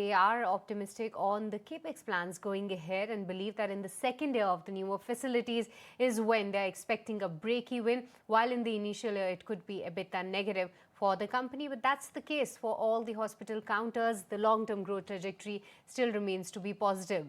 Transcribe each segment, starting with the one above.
they are optimistic on the capex plans going ahead and believe that in the second year of the newer facilities is when they're expecting a break-even, while in the initial year it could be a bit negative for the company. But that's the case for all the hospital counters. The long-term growth trajectory still remains to be positive.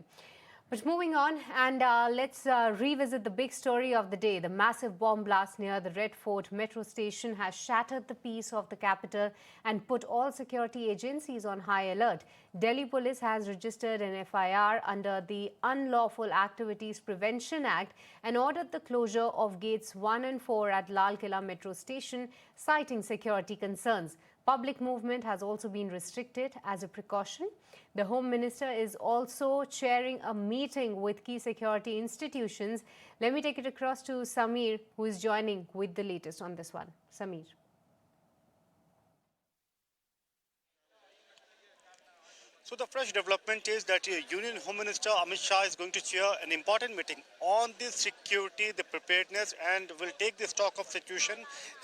But moving on, and let's revisit the big story of the day. The massive bomb blast near the Red Fort metro station has shattered the peace of the capital and put all security agencies on high alert. Delhi police has registered an FIR under the Unlawful Activities Prevention Act and ordered the closure of gates 1 and 4 at Lal Killa metro station, citing security concerns. Public movement has also been restricted as a precaution. The Home Minister is also chairing a meeting with key security institutions. Let me take it across to Samir, who is joining with the latest on this one. Samir. So the fresh development is that Union Home Minister Amit Shah is going to chair an important meeting on the security, the preparedness, and will take the stock of situation.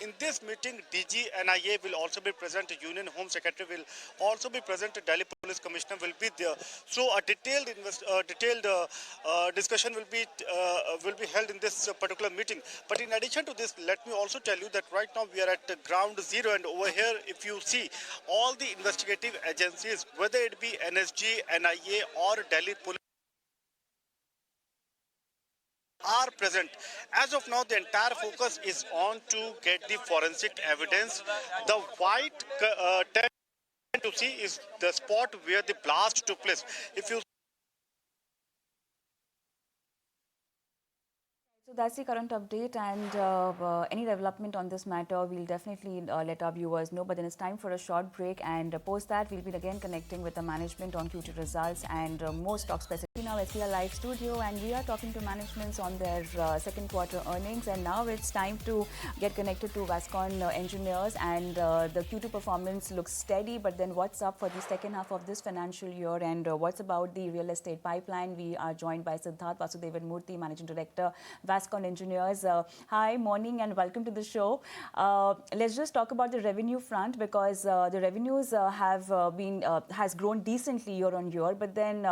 In this meeting, DG NIA will also be present. Union Home Secretary will also be present. Delhi Police Commissioner will be there. So a detailed discussion will be held in this particular meeting. But in addition to this, let me also tell you that right now we are at ground zero, and over here, if you see all the investigative agencies, whether it be NSG, NIA or Delhi Police, are present. As of now, the entire focus is on to get the forensic evidence. The white tent to see is the spot where the blast took place. If you So that's the current update, and any development on this matter, we'll definitely let our viewers know. But then it's time for a short break, and post that, we'll be again connecting with the management on Q2 results and more stock specific. Now SPR Live Studio, and we are talking to managements on their second quarter earnings. And now it's time to get connected to Vascon Engineers, and the Q2 performance looks steady. But then what's up for the second half of this financial year, and what's about the real estate pipeline? We are joined by Siddharth Vasudevan Murthy, Managing Director, Vascon Engineers. Hi, morning, and welcome to the show. Let's just talk about the revenue front, because the revenues has grown decently year on year. But then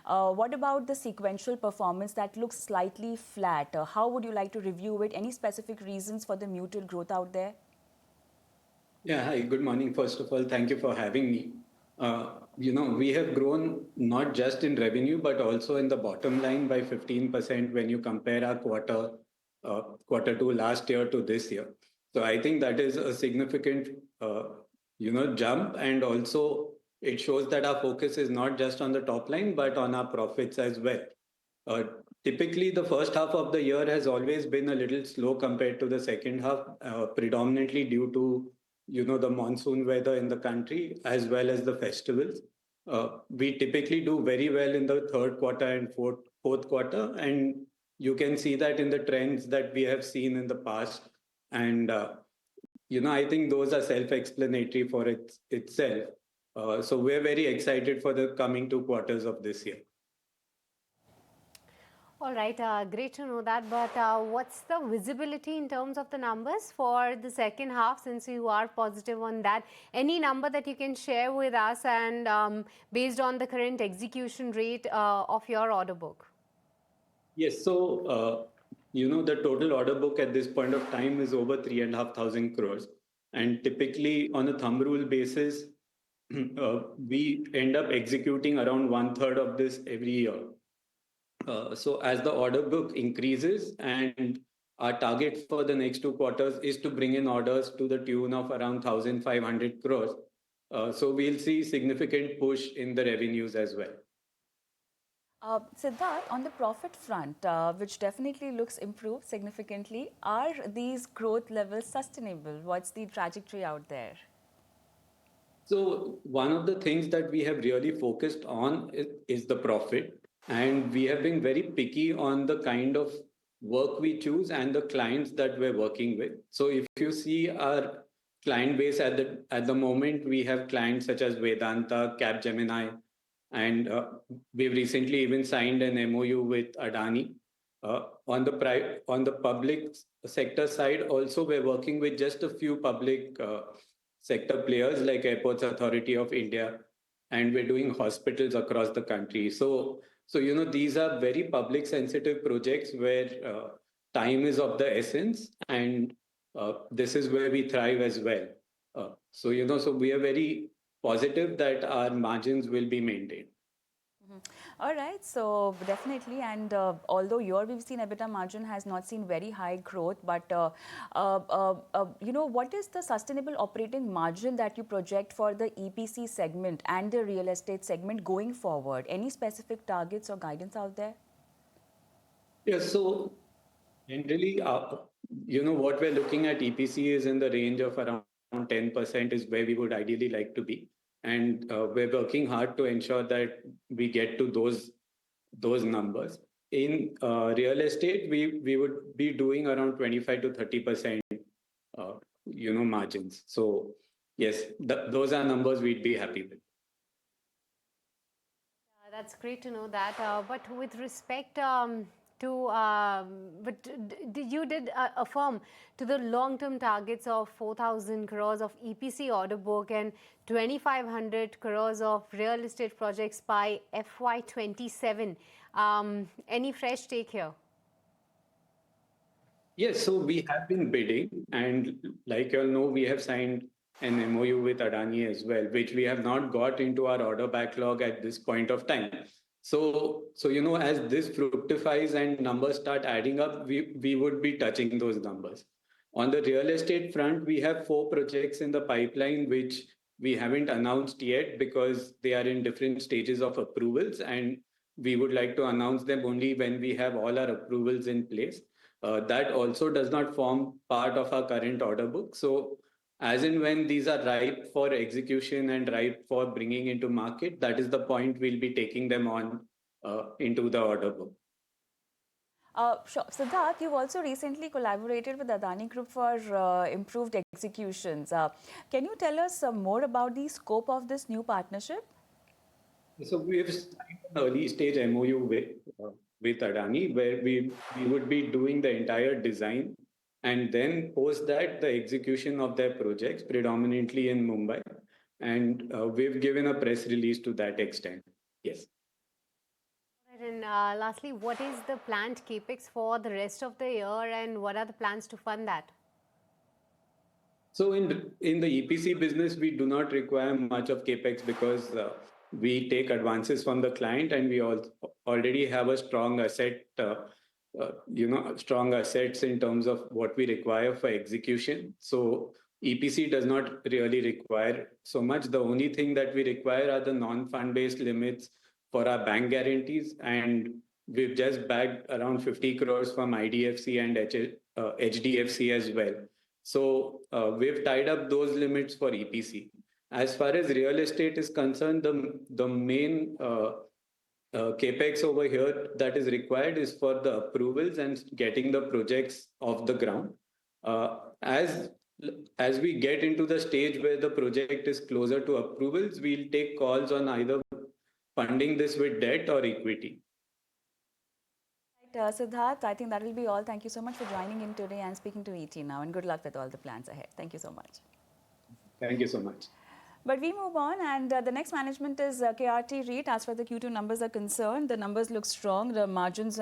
what about the sequential performance that looks slightly flat? How would you like to review it? Any specific reasons for the muted growth out there? Yeah, hi, good morning. First of all, thank you for having me. We have grown not just in revenue, but also in the bottom line by 15% when you compare our quarter two last year to this year. So I think that is a significant, jump, and also it shows that our focus is not just on the top line, but on our profits as well. Typically, the first half of the year has always been a little slow compared to the second half, predominantly due to the monsoon weather in the country as well as the festivals. We typically do very well in the third quarter and fourth quarter, and you can see that in the trends that we have seen in the past. And I think those are self-explanatory for itself. So we're very excited for the coming 2 quarters of this year. All right, great to know that. But what's the visibility in terms of the numbers for the second half, since you are positive on that? Any number that you can share with us, and based on the current execution rate of your order book? Yes, so the total order book at this point of time is over 3,500 crores. And typically, on a thumb rule basis, we end up executing around 1/3 of this every year. So as the order book increases, and our target for the next 2 quarters is to bring in orders to the tune of around 1,500 crores. So we'll see significant push in the revenues as well. Siddharth, on the profit front, which definitely looks improved significantly, are these growth levels sustainable? What's the trajectory out there? So one of the things that we have really focused on is the profit. And we have been very picky on the kind of work we choose and the clients that we're working with. So if you see our client base at the moment, we have clients such as Vedanta, Capgemini, and we've recently even signed an MOU with Adani. On the public sector side, also we're working with just a few public sector players like Airports Authority of India and we're doing hospitals across the country. So these are very public sensitive projects where time is of the essence, and this is where we thrive as well. So we are very positive that our margins will be maintained. All right, so definitely, and although your we've seen EBITDA margin has not seen very high growth, but what is the sustainable operating margin that you project for the EPC segment and the real estate segment going forward? Any specific targets or guidance out there? Yeah, so generally, what we're looking at EPC is in the range of around 10% is where we would ideally like to be. And we're working hard to ensure that we get to those numbers. In real estate, we would be doing around 25 to 30%, margins. So yes, those are numbers we'd be happy with. That's great to know that. But with respect you did affirm to the long-term targets of 4,000 crores of EPC order book and 2,500 crores of real estate projects by FY27. Any fresh take here? Yes, so we have been bidding, and like you all know, we have signed an MOU with Adani as well, which we have not got into our order backlog at this point of time. So as this fructifies and numbers start adding up, we would be touching those numbers. On the real estate front, we have 4 projects in the pipeline, which we haven't announced yet because they are in different stages of approvals, and we would like to announce them only when we have all our approvals in place. That also does not form part of our current order book. So as and when these are ripe for execution and ripe for bringing into market, that is the point we'll be taking them on into the order book. Sure. Siddharth, you've also recently collaborated with Adani Group for improved executions. Can you tell us more about the scope of this new partnership? So we have signed an early stage MOU with Adani, where we would be doing the entire design and then post that the execution of their projects, predominantly in Mumbai. And we've given a press release to that extent. Yes. And lastly, what is the planned capex for the rest of the year, and what are the plans to fund that? So in the EPC business, we do not require much of capex because we take advances from the client, and we already have a strong strong assets in terms of what we require for execution. So EPC does not really require so much. The only thing that we require are the non-fund based limits for our bank guarantees, and we've just bagged around 50 crores from IDFC and HDFC as well. So we've tied up those limits for EPC. As far as real estate is concerned, the main capex over here that is required is for the approvals and getting the projects off the ground. As we get into the stage where the project is closer to approvals, we'll take calls on either funding this with debt or equity. Siddharth, I think that will be all. Thank you so much for joining in today and speaking to ET Now, and good luck with all the plans ahead. Thank you so much. Thank you so much. But we move on, and the next management is KRT REIT. As far as the Q2 numbers are concerned, the numbers look strong. The margins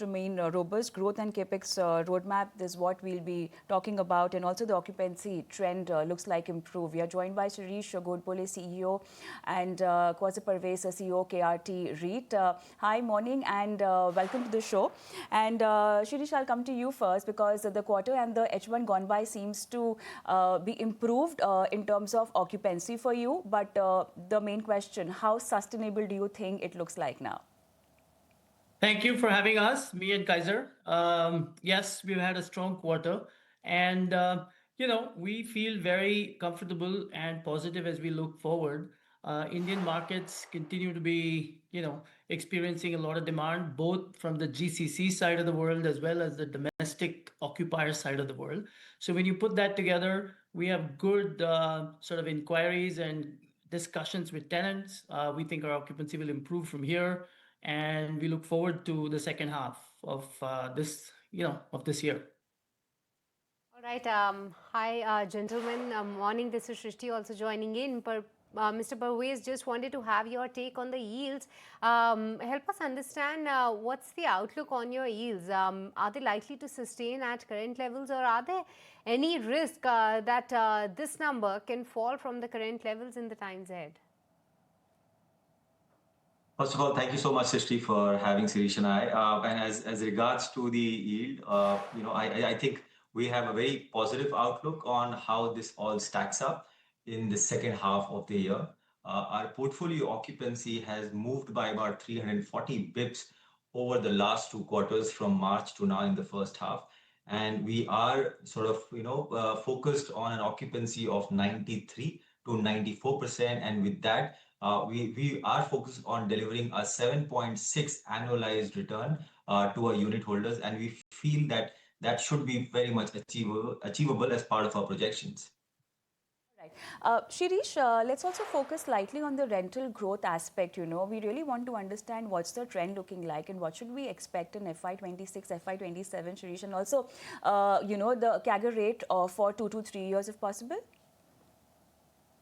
remain robust. Growth and capex roadmap is what we'll be talking about, and also the occupancy trend looks like improved. We are joined by Shirish Godbole, CEO, and Kwasi Parvez, CEO, KRT REIT. Hi, morning, and welcome to the show. And Shirish, I'll come to you first because the quarter and the H1 gone by seems to be improved in terms of occupancy for you, but the main question, how sustainable do you think it looks like now? Thank you for having us, me and Kaiser. Yes, we've had a strong quarter, and we feel very comfortable and positive as we look forward. Indian markets continue to be, experiencing a lot of demand, both from the GCC side of the world as well as the domestic occupier side of the world. So when you put that together, we have good sort of inquiries and discussions with tenants. We think our occupancy will improve from here, and we look forward to the second half of this year. All right. Hi, gentlemen. Morning. This is Shrishti also joining in. But Mr. Parvez, just wanted to have your take on the yields. Help us understand what's the outlook on your yields. Are they likely to sustain at current levels, or are there any risk that this number can fall from the current levels in the times ahead? First of all, thank you so much, Srishti, for having Sirish and I. And as regards to the yield, I think we have a very positive outlook on how this all stacks up in the second half of the year. Our portfolio occupancy has moved by about 340 bips over the last 2 quarters from March to now in the first half. And we are sort of, focused on an occupancy of 93 to 94%. And with that, we are focused on delivering a 7.6 annualized return to our unit holders, and we feel that that should be very much achievable as part of our projections. Right. Shirish, let's also focus slightly on the rental growth aspect. We really want to understand what's the trend looking like and what should we expect in FY26, FY27, Shirish, and also, the CAGR rate for 2 to 3 years if possible.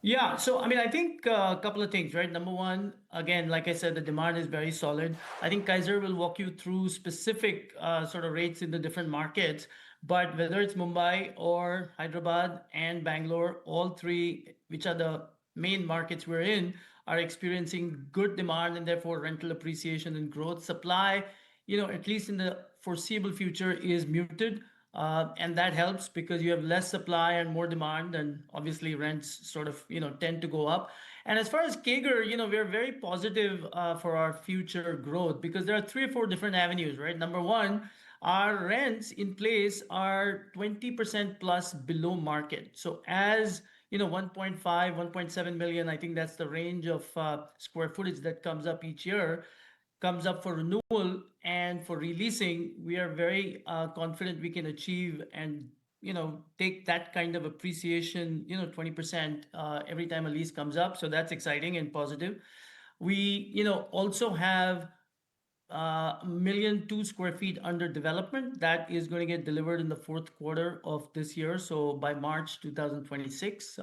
Yeah, so I mean, I think a couple of things, right? Number one, again, like I said, the demand is very solid. I think Kaiser will walk you through specific sort of rates in the different markets, but whether it's Mumbai or Hyderabad and Bangalore, all three, which are the main markets we're in, are experiencing good demand and therefore rental appreciation and growth. Supply, at least in the foreseeable future, is muted. And that helps because you have less supply and more demand, and obviously rents sort of tend to go up. And as far as CAGR, we're very positive for our future growth because there are 3 or 4 different avenues, right? Number one, our rents in place are 20% plus below market. So as 1.5, 1.7 million, I think that's the range of square footage that comes up each year, comes up for renewal and for releasing, we are very confident we can achieve and take that kind of appreciation, 20% every time a lease comes up. So that's exciting and positive. We also have 1,000,002 square feet under development that is going to get delivered in the fourth quarter of this year. So by March 2026,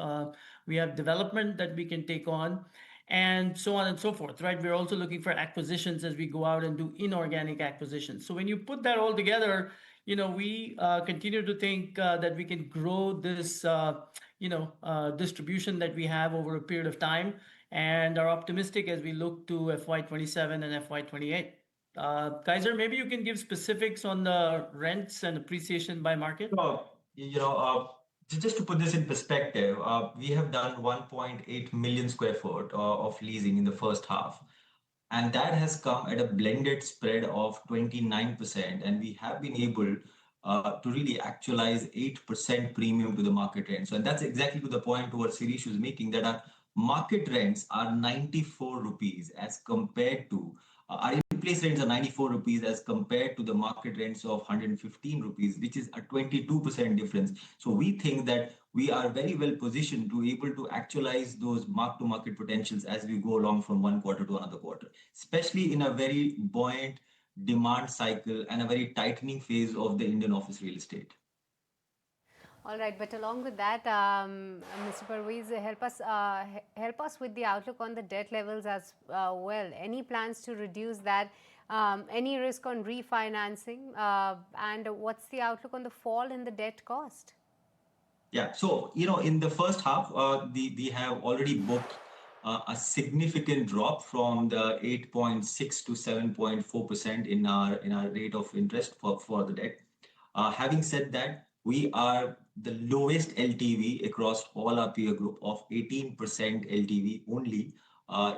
we have development that we can take on, and so on and so forth, right? We're also looking for acquisitions as we go out and do inorganic acquisitions. So when you put that all together, we continue to think that we can grow this, distribution that we have over a period of time, and are optimistic as we look to FY27 and FY28. Kaiser, maybe you can give specifics on the rents and appreciation by market. Just to put this in perspective, we have done 1.8 million square foot of leasing in the first half. And that has come at a blended spread of 29%. And we have been able to really actualize 8% premium to the market rent. So, and that's exactly to the point what Sirish was making, that our market rents are 94 rupees as compared to our in-place rents are 94 rupees as compared to the market rents of 115 rupees, which is a 22% difference. So we think that we are very well positioned to able to actualize those mark-to-market potentials as we go along from one quarter to another quarter, especially in a very buoyant demand cycle and a very tightening phase of the Indian office real estate. All right, but along with that, Mr. Parvez, help us with the outlook on the debt levels as well. Any plans to reduce that? Any risk on refinancing? And what's the outlook on the fall in the debt cost? Yeah, so in the first half, we have already booked a significant drop from the 8.6 to 7.4% in our rate of interest for the debt. Having said that, we are the lowest LTV across all our peer group of 18% LTV only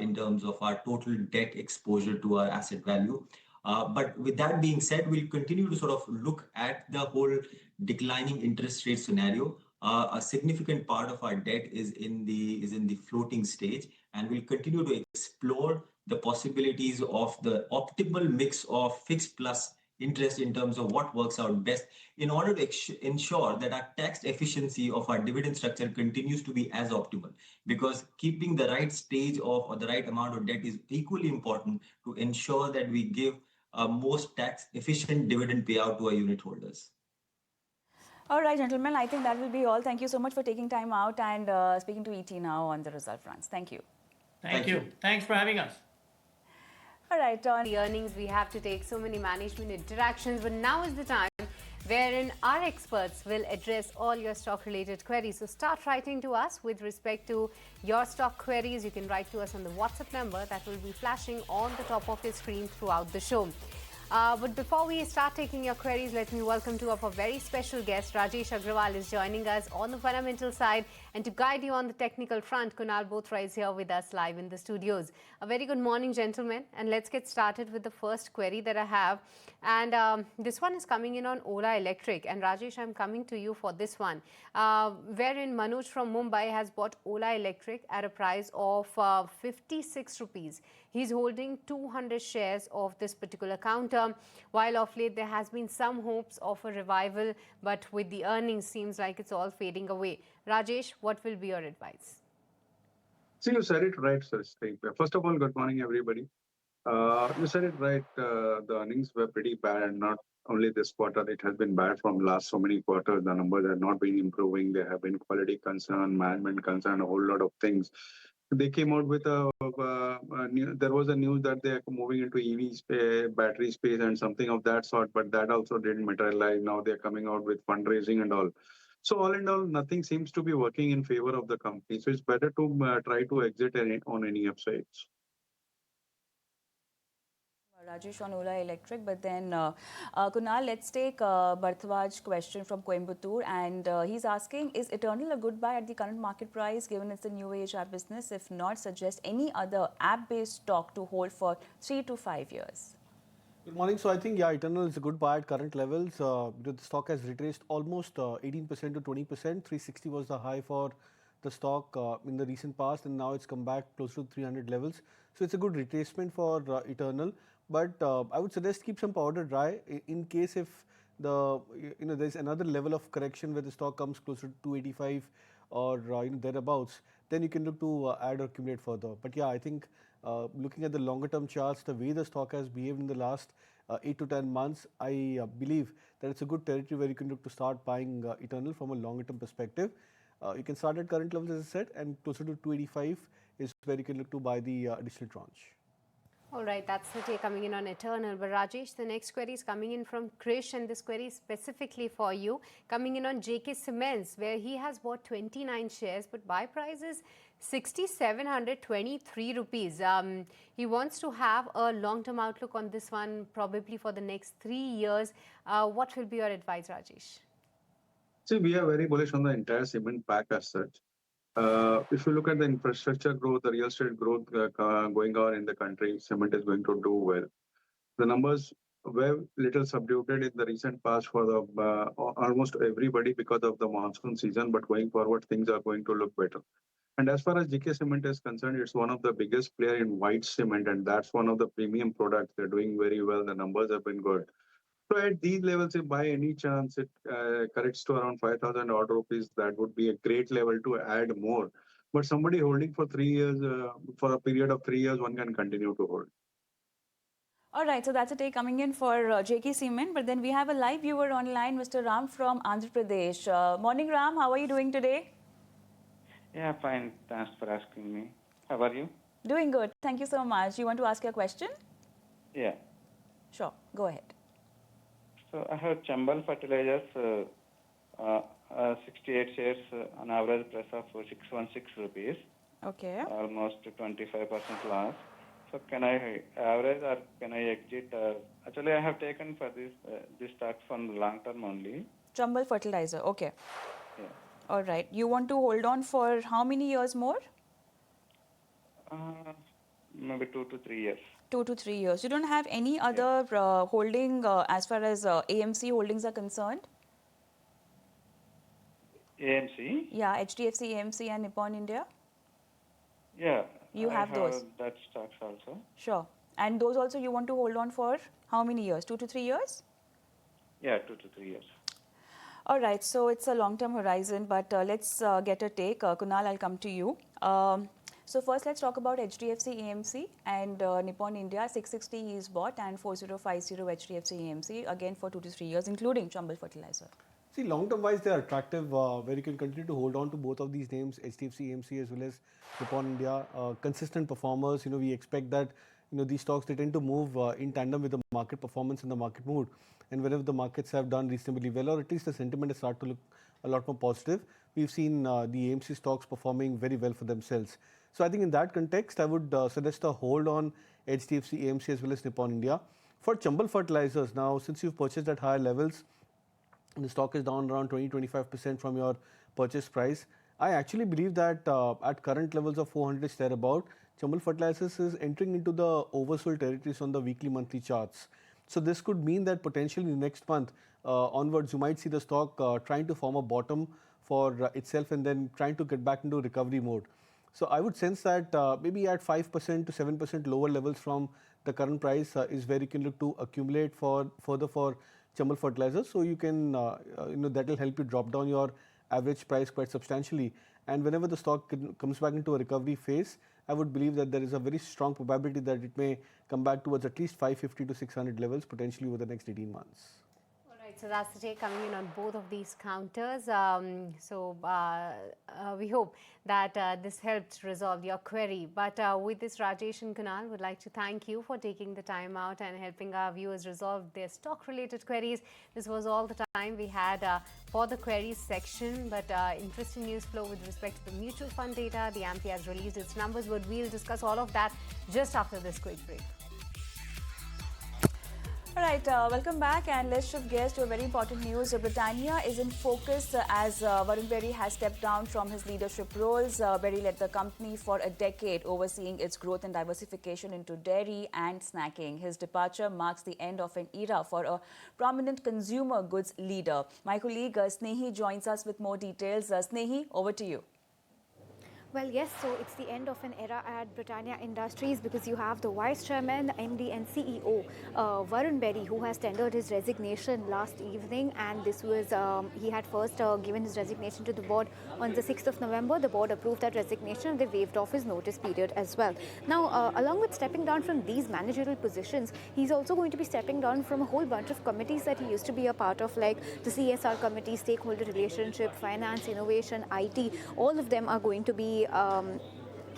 in terms of our total debt exposure to our asset value. But with that being said, we'll continue to sort of look at the whole declining interest rate scenario. A significant part of our debt is in the floating stage, and we'll continue to explore the possibilities of the optimal mix of fixed plus interest in terms of what works out best in order to ensure that our tax efficiency of our dividend structure continues to be as optimal, because keeping the right stage of or the right amount of debt is equally important to ensure that we give a most tax efficient dividend payout to our unit holders. All right, gentlemen, I think that will be all. Thank you so much for taking time out and speaking to ET now on the result fronts. Thank you. Thank you. Thanks for having us. All right, the earnings, we have to take so many management interactions, but now is the time wherein our experts will address all your stock related queries. So start writing to us with respect to your stock queries. You can write to us on the WhatsApp number that will be flashing on the top of your screen throughout the show. But before we start taking your queries, let me welcome to our very special guest. Rajesh Agrawal is joining us on the fundamental side, and to guide you on the technical front, Kunal Bothra is here with us live in the studios. A very good morning, gentlemen, and let's get started with the first query that I have. And this one is coming in on Ola Electric, and Rajesh, I'm coming to you for this one, wherein Manoj from Mumbai has bought Ola Electric at a price of 56 rupees. He's holding 200 shares of this particular counter. While of late there has been some hopes of a revival, but with the earnings seems like it's all fading away. Rajesh, what will be your advice? See, you said it right, sir. First of all, good morning, everybody. You said it right. The earnings were pretty bad, and not only this quarter. It has been bad from last so many quarters. The numbers have not been improving. There have been quality concern, management concern, a whole lot of things. They came out with there was a news that they are moving into EV space, battery space, and something of that sort. But that also didn't materialize. Now they're coming out with fundraising and all. So all in all, nothing seems to be working in favor of the company. So it's better to try to exit on any upsides. Rajesh on Ola Electric, but then Kunal, let's take Bhartwaj's question from Coimbatore, and he's asking, is Eternal a good buy at the current market price given it's a new age app business? If not, suggest any other app-based stock to hold for 3 to 5 years. Good morning. So I think, yeah, Eternal is a good buy at current levels. The stock has retraced almost 18% to 20%. 360 was the high for the stock in the recent past, and now it's come back close to 300 levels. So it's a good retracement for Eternal. But I would suggest keep some powder dry in case if there's another level of correction where the stock comes closer to 285 or thereabouts, then you can look to add or accumulate further. But yeah, I think looking at the longer term charts, the way the stock has behaved in the last 8 to 10 months, I believe that it's a good territory where you can look to start buying Eternal from a longer term perspective. You can start at current levels, as I said, and closer to 285 is where you can look to buy the additional tranche. All right, that's the take coming in on Eternal. But Rajesh, the next query is coming in from Krish, and this query is specifically for you, coming in on JK Cements, where he has bought 29 shares, but buy price is 6,723 rupees. He wants to have a long-term outlook on this one, probably for the next 3 years. What will be your advice, Rajesh? See, we are very bullish on the entire cement pack as such. If you look at the infrastructure growth, the real estate growth going on in the country, cement is going to do well. The numbers were little subdued in the recent past for the almost everybody because of the monsoon season, but going forward, things are going to look better. And as far as JK Cement is concerned, it's one of the biggest player in white cement, and that's one of the premium products. They're doing very well. The numbers have been good. So at these levels, if by any chance it corrects to around 5,000 odd rupees, that would be a great level to add more. But somebody holding for 3 years, for a period of 3 years, one can continue to hold. All right, so that's a take coming in for JK Cement. But then we have a live viewer online, Mr. Ram from Andhra Pradesh. Morning, Ram. How are you doing today? Yeah, fine. Thanks for asking me. How are you? Doing good. Thank you so much. You want to ask your question? Yeah. Sure. Go ahead. So I have Chambal Fertilizers, 68 shares on average price of 616 rupees. Okay. Almost 25% loss. So can I average or can I exit? Actually, I have taken for this stock from long term only. Chambal Fertilizer. Okay. Yeah. All right. You want to hold on for how many years more? Maybe 2 to 3 years. 2 to 3 years. You don't have any other holding as far as AMC holdings are concerned? AMC? Yeah, HDFC, AMC and Nippon India? Yeah. You have those? That stocks also. Sure. And those also you want to hold on for how many years? 2 to 3 years? Yeah, 2 to 3 years. All right. So it's a long-term horizon, but let's get a take. Kunal, I'll come to you. So first, let's talk about HDFC AMC and Nippon India. 660 is bought and 4050 HDFC AMC again for 2 to 3 years, including Chambal Fertilizer. See, long-term wise, they are attractive, where you can continue to hold on to both of these names, HDFC AMC as well as Nippon India. Consistent performers. We expect that these stocks, they tend to move in tandem with the market performance and the market mood. And wherever the markets have done reasonably well, or at least the sentiment has started to look a lot more positive, we've seen the AMC stocks performing very well for themselves. So I think in that context, I would suggest a hold on HDFC AMC as well as Nippon India. For Chambal Fertilizers, now since you've purchased at higher levels, the stock is down around 20-25% from your purchase price. I actually believe that at current levels of 400 thereabout, Chambal Fertilizers is entering into the oversold territories on the weekly, monthly charts. So this could mean that potentially next month onwards, you might see the stock trying to form a bottom for itself and then trying to get back into recovery mode. So I would sense that maybe at 5% to 7% lower levels from the current price is where you can look to accumulate further for Chambal Fertilizers. So you can, that will help you drop down your average price quite substantially. And whenever the stock comes back into a recovery phase, I would believe that there is a very strong probability that it may come back towards at least 550 to 600 levels potentially over the next 18 months. So that's the take coming in on both of these counters. We hope that this helped resolve your query. But with this, Rajesh and Kunal would like to thank you for taking the time out and helping our viewers resolve their stock-related queries. This was all the time we had for the queries section. But interesting news flow with respect to the mutual fund data. The AMFI has released its numbers, but we'll discuss all of that just after this quick break. All right, welcome back, and let's shift gears to a very important news. Britannia is in focus as Varun Berry has stepped down from his leadership roles. Berry led the company for a decade, overseeing its growth and diversification into dairy and snacking. His departure marks the end of an era for a prominent consumer goods leader. My colleague Snehi joins us with more details. Snehi, over to you. Well, yes, so it's the end of an era at Britannia Industries because you have the Vice Chairman, MD and CEO, Varun Berry, who has tendered his resignation last evening. And this was, he had first given his resignation to the board on the 6th of November. The board approved that resignation and they waived off his notice period as well. Now, along with stepping down from these managerial positions, he's also going to be stepping down from a whole bunch of committees that he used to be a part of, like the CSR committee, stakeholder relationship, finance, innovation, IT. All of them are going to be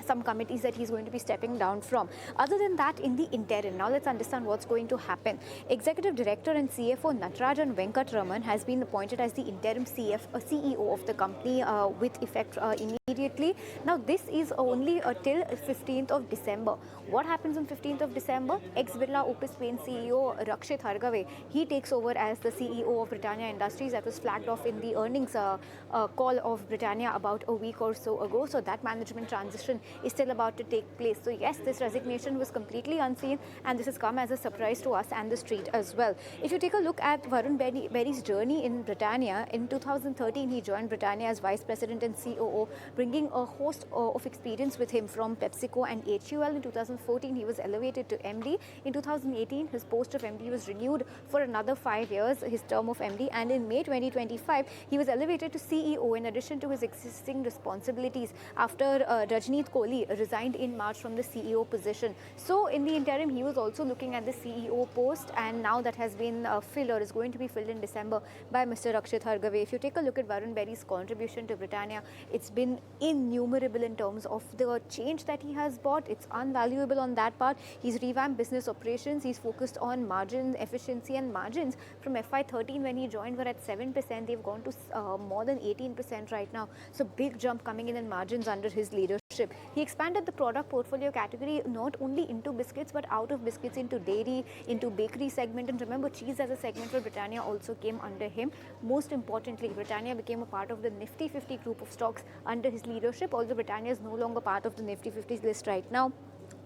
some committees that he's going to be stepping down from. Other than that, in the interim, now let's understand what's going to happen. Executive Director and CFO Natarajan Venkatraman has been appointed as the interim CEO of the company with effect immediately. Now, this is only till 15th of December. What happens on 15th of December? Ex-Birla Opus Paint CEO Rakshit Hargave, he takes over as the CEO of Britannia Industries. That was flagged off in the earnings call of Britannia about a week or so ago. So that management transition is still about to take place. So yes, this resignation was completely unseen, and this has come as a surprise to us and the street as well. If you take a look at Varun Berry's journey in Britannia, in 2013 he joined Britannia as Vice President and COO, bringing a host of experience with him from PepsiCo and HUL. In 2014 he was elevated to MD. In 2018 his post of MD was renewed for another 5 years, his term of MD, and in May 2025 he was elevated to CEO in addition to his existing responsibilities after Rajneet Kohli resigned in March from the CEO position. So in the interim, he was also looking at the CEO post, and now that has been filled or is going to be filled in December by Mr. Rakshit Hargave. If you take a look at Varun Berry's contribution to Britannia, it's been innumerable in terms of the change that he has brought. It's unvaluable on that part. He's revamped business operations. He's focused on margin efficiency, and margins from FY13 when he joined were at 7%. They've gone to more than 18% right now. So big jump coming in margins under his leadership. He expanded the product portfolio category not only into biscuits but out of biscuits into dairy, into bakery segment, and remember, cheese as a segment for Britannia also came under him. Most importantly, Britannia became a part of the Nifty 50 group of stocks under his leadership, although Britannia is no longer part of the Nifty 50 list right now.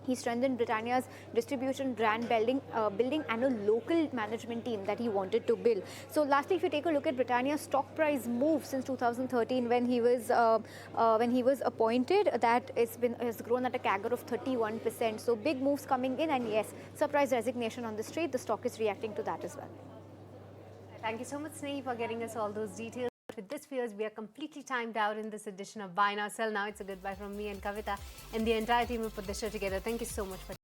He strengthened Britannia's distribution, brand building, and a local management team that he wanted to build. So lastly, if you take a look at Britannia's stock price move since 2013 when he was appointed, that has grown at a CAGR of 31%. So big moves coming in, and yes, surprise resignation on the street. The stock is reacting to that as well. Thank you so much, Snehi, for getting us all those details. With this, viewers, we are completely timed out in this edition of Buy Now Sell Now. It's a goodbye from me and Kavita and the entire team who put the show together. Thank you so much for